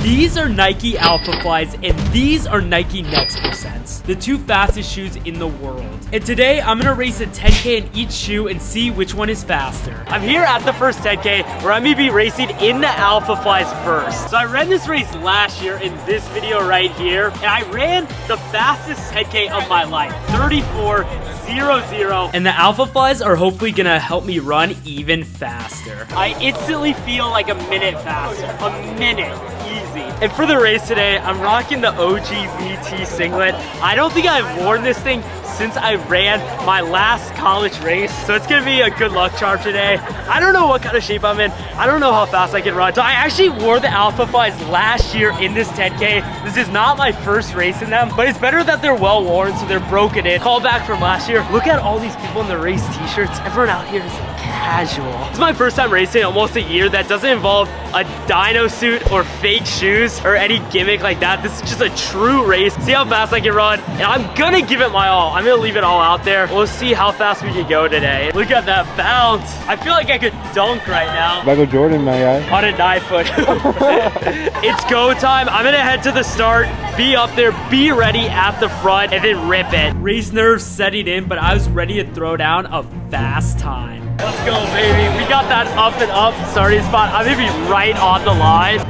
These are Nike Alphaflys, and these are Nike Next Percents, the two fastest shoes in the world. And today, I'm gonna race a 10K in each shoe and see which one is faster. I'm here at the first 10K, where I'm gonna be racing in the Alphaflys first. So I ran this race last year in this video right here, and I ran the fastest 10K of my life, 34:00. And the Alphaflys are hopefully gonna help me run even faster. I instantly feel like a minute faster, a minute. Easy. And for the race today, I'm rocking the OG VT singlet. I don't think I've worn this thing since I ran my last college race, so it's gonna be a good luck charm today. I don't know what kind of shape I'm in. I don't know how fast I can run. So I actually wore the Alphaflys last year in this 10K. This is not my first race in them, but it's better that they're well worn, so they're broken in. Call back from last year. Look at all these people in the race t-shirts. Everyone out here is casual. It's my first time racing almost a year that doesn't involve a dyno suit or fake shoes or any gimmick like that. This is just a true race. See how fast I can run, and I'm gonna give it my all. I'm gonna leave it all out there. We'll see how fast we can go today. Look at that bounce. I feel like I could dunk right now. Michael Jordan, my guy. On a 9-foot. It's go time. I'm gonna head to the start, be up there, be ready at the front, and then rip it. Race nerves setting in, but I was ready to throw down a fast time. Let's go, baby. We got that up and up starting spot. I'm gonna be right on the line.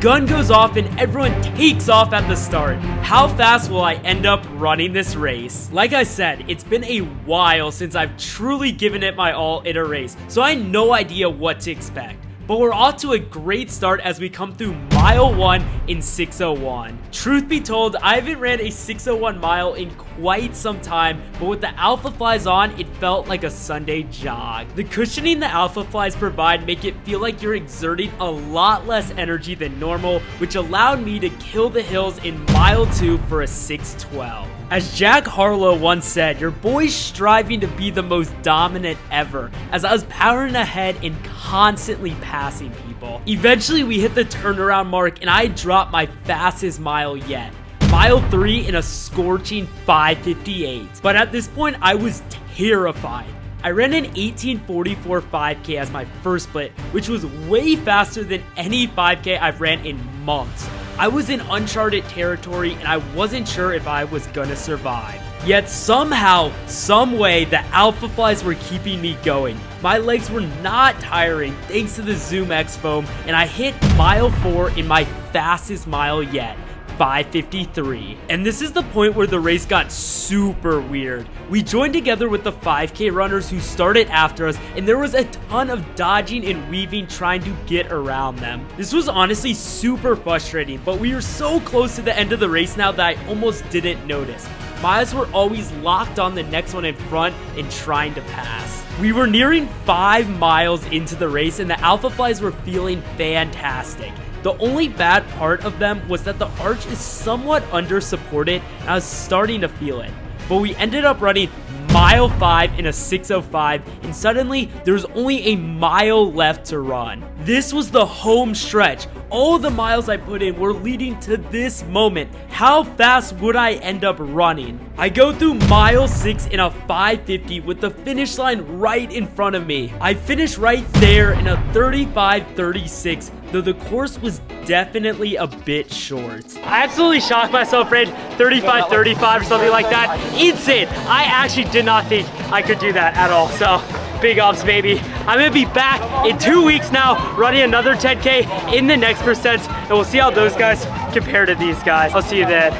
Gun goes off and everyone takes off at the start. How fast will I end up running this race? Like I said, it's been a while since I've truly given it my all in a race, so I had no idea what to expect. But we're off to a great start as we come through mile 1 in 6:01. Truth be told, I haven't ran a 6:01 mile in quite some time, but with the Alphaflys on, it felt like a Sunday jog. The cushioning the Alphaflys provide make it feel like you're exerting a lot less energy than normal, which allowed me to kill the hills in mile 2 for a 6:12. As Jack Harlow once said, your boy's striving to be the most dominant ever, as I was powering ahead and constantly passing people. Eventually we hit the turnaround mark and I dropped my fastest mile yet. Mile 3 in a scorching 5:58. But at this point I was terrified. I ran an 18:44 5K as my first split, which was way faster than any 5K I've ran in months. I was in uncharted territory and I wasn't sure if I was gonna survive. Yet somehow, someway, the Alphaflys were keeping me going. My legs were not tiring thanks to the Zoom X foam, and I hit mile 4 in my fastest mile yet. 5:53. And this is the point where the race got super weird. We joined together with the 5K runners who started after us, and there was a ton of dodging and weaving trying to get around them. This was honestly super frustrating, but we were so close to the end of the race now that I almost didn't notice. My eyes were always locked on the next one in front and trying to pass. We were nearing 5 miles into the race and the Alphaflys were feeling fantastic. The only bad part of them was that the arch is somewhat under supported and I was starting to feel it. But we ended up running mile 5 in a 6:05 and suddenly there was only a mile left to run. This was the home stretch. All the miles I put in were leading to this moment. How fast would I end up running? I go through mile 6 in a 5:50 with the finish line right in front of me. I finished right there in a 35:36, though the course was definitely a bit short. I absolutely shocked myself, Fred. 35:35 or something like that. Insane. I actually did not think I could do that at all. So big ups, baby. I'm gonna be back in 2 weeks now, running another 10K in the Next Percents, and we'll see how those guys compare to these guys. I'll see you then.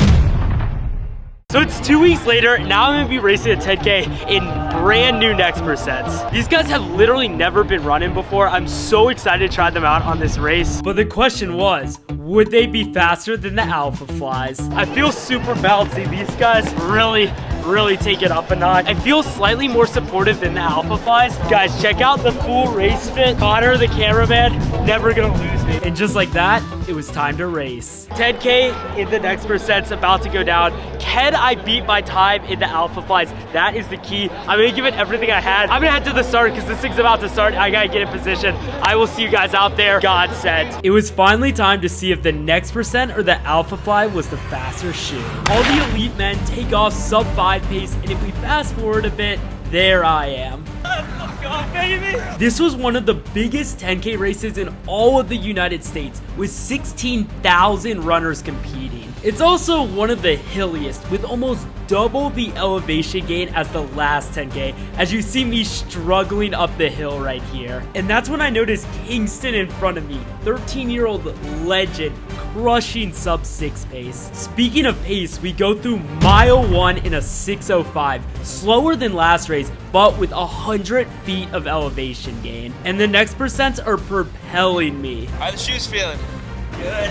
So it's 2 weeks later, now I'm gonna be racing a 10K in brand new Next Percents. These guys have literally never been running before. I'm so excited to try them out on this race. But the question was, would they be faster than the Alphaflys? I feel super bouncy. These guys really take it up a notch. I feel slightly more supportive than the Alphaflys. Guys, check out the full race fit. Connor, the cameraman, never gonna lose me. And just like that, it was time to race. 10K in the Next Percents about to go down. Can I beat my time in the Alphaflys? That is the key. I'm gonna give it everything I had. I'm gonna head to the start because this thing's about to start. I gotta get in position. I will see you guys out there. God sent. It was finally time to see if the Next Percent or the Alphafly was the faster shoe. All the elite men take off sub 5 pace, and if we fast forward a bit, there I am. Let's go. go, baby! This was one of the biggest 10K races in all of the United States, with 16,000 runners competing. It's also one of the hilliest, with almost double the elevation gain as the last 10K, as you see me struggling up the hill right here. And that's when I noticed Kingston in front of me, 13-year-old legend, crushing sub 6 pace. Speaking of pace, we go through mile 1 in a 6:05, slower than last race, but with 100 feet of elevation gain. And the next percents are propelling me. How are the shoes feeling? Good.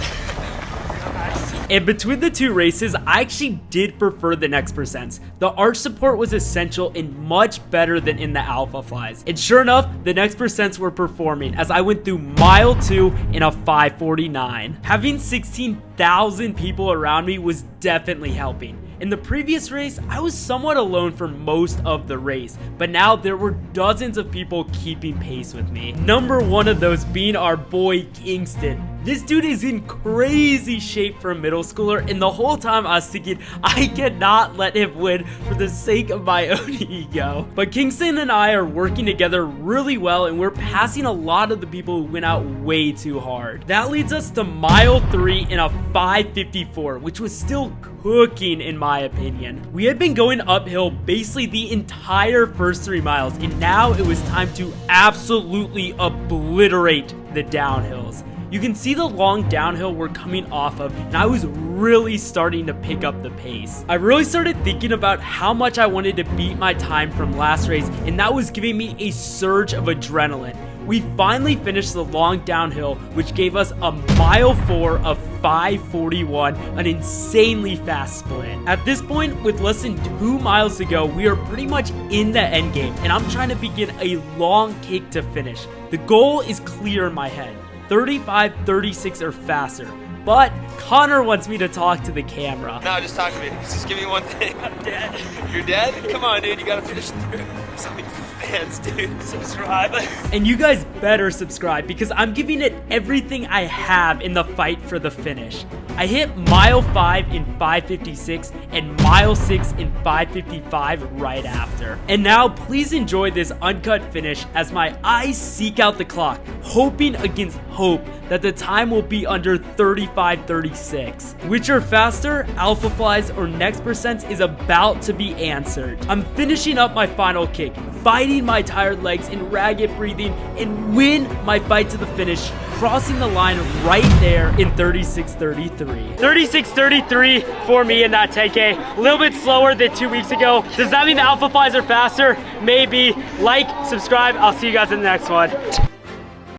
And between the two races, I actually did prefer the next percents. The arch support was essential and much better than in the Alphaflys. And sure enough, the next percents were performing as I went through mile 2 in a 5:49. Having 16,000 people around me was definitely helping. In the previous race, I was somewhat alone for most of the race, but now there were dozens of people keeping pace with me. Number one of those being our boy Kingston. This dude is in crazy shape for a middle schooler, and the whole time I was thinking I cannot let him win for the sake of my own ego. But Kingston and I are working together really well, and we're passing a lot of the people who went out way too hard. That leads us to mile 3 in a 5:54, which was still cooking in my opinion. We had been going uphill basically the entire first 3 miles, and now it was time to absolutely obliterate the downhills. You can see the long downhill we're coming off of, and I was really starting to pick up the pace. I really started thinking about how much I wanted to beat my time from last race, and that was giving me a surge of adrenaline. We finally finished the long downhill, which gave us a mile 4 of 5:41, an insanely fast split. At this point, with less than 2 miles to go, we are pretty much in the end game, and I'm trying to begin a long kick to finish. The goal is clear in my head. 35-36 or faster. But Connor wants me to talk to the camera. No, just talk to me. Just give me one thing. I'm dead. You're dead? Come on, dude. You gotta finish through. Something for fans, dude. Subscribe. And you guys better subscribe because I'm giving it everything I have in the fight for the finish. I hit mile 5 in 5:56 and mile 6 in 5:55 right after. And now please enjoy this uncut finish as my eyes seek out the clock, hoping against hope that the time will be under 35:36. Which are faster, Alphaflys or next percents is about to be answered. I'm finishing up my final kick, fighting my tired legs and ragged breathing, and win my fight to the finish, crossing the line right there in 36:33. 36:33 for me in that 10K. A little bit slower than 2 weeks ago. Does that mean the Alphaflys are faster? Maybe. Like, subscribe. I'll see you guys in the next one.